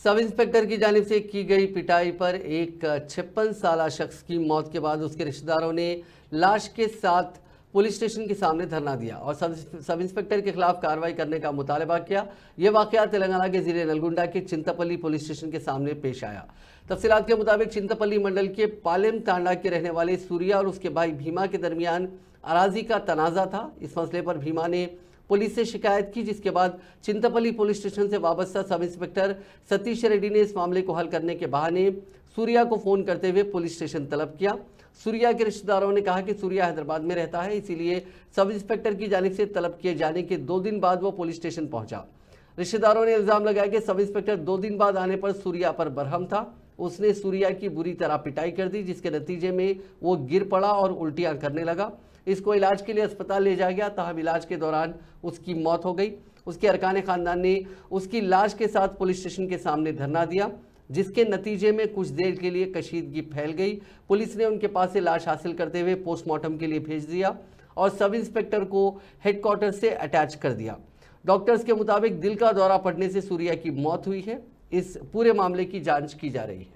Sub inspector की जानिब से की गई पिटाई पर एक 56 साला शख्स की मौत के बाद उसके रिश्तेदारों ने लाश के साथ पुलिस स्टेशन के सामने धरना दिया और सब इंस्पेक्टर के खिलाफ कार्रवाई करने का मुतालबा किया। यह वाकया तेलंगाना के जिले नलगुंडा के चिंतपल्ली पुलिस स्टेशन के सामने पेश आया। तफसीलात के मुताबिक चिंतपल्ली मंडल के पालेम तांडा के रहने वाले सूर्या और उसके भाई भीमा के दरमियान अराजी का तनाजा था। इस मसले पर भीमा ने पुलिस से शिकायत की, जिसके बाद चिंतपल्ली पुलिस स्टेशन से वाबस्ता सब इंस्पेक्टर सतीश रेड्डी ने इस मामले को हल करने के बहाने सूर्या को फोन करते हुए पुलिस स्टेशन तलब किया। सूर्या के रिश्तेदारों ने कहा कि सूर्या हैदराबाद में रहता है, इसीलिए सब इंस्पेक्टर की जानिब से तलब किए जाने के 2 दिन बाद वो पुलिस स्टेशन पहुंचा। रिश्तेदारों ने इल्जाम लगाया कि सब इंस्पेक्टर 2 दिन बाद आने पर सूर्या पर बरहम था। उसने सूर्या की बुरी तरह पिटाई कर दी, जिसके नतीजे में वो गिर पड़ा और उल्टियां करने लगा। इसको इलाज के लिए अस्पताल ले जाया गया, ताहम इलाज के दौरान उसकी मौत हो गई। उसके अरकान खानदान ने उसकी लाश के साथ पुलिस स्टेशन के सामने धरना दिया, जिसके नतीजे में कुछ देर के लिए कशीदगी फैल गई। पुलिस ने उनके पास से लाश हासिल करते हुए पोस्टमार्टम के लिए भेज दिया और सब इंस्पेक्टर को हेडक्वार्टर से अटैच कर दिया। डॉक्टर्स के मुताबिक दिल का दौरा पड़ने से सूर्या की मौत हुई है। इस पूरे मामले की जांच की जा रही है।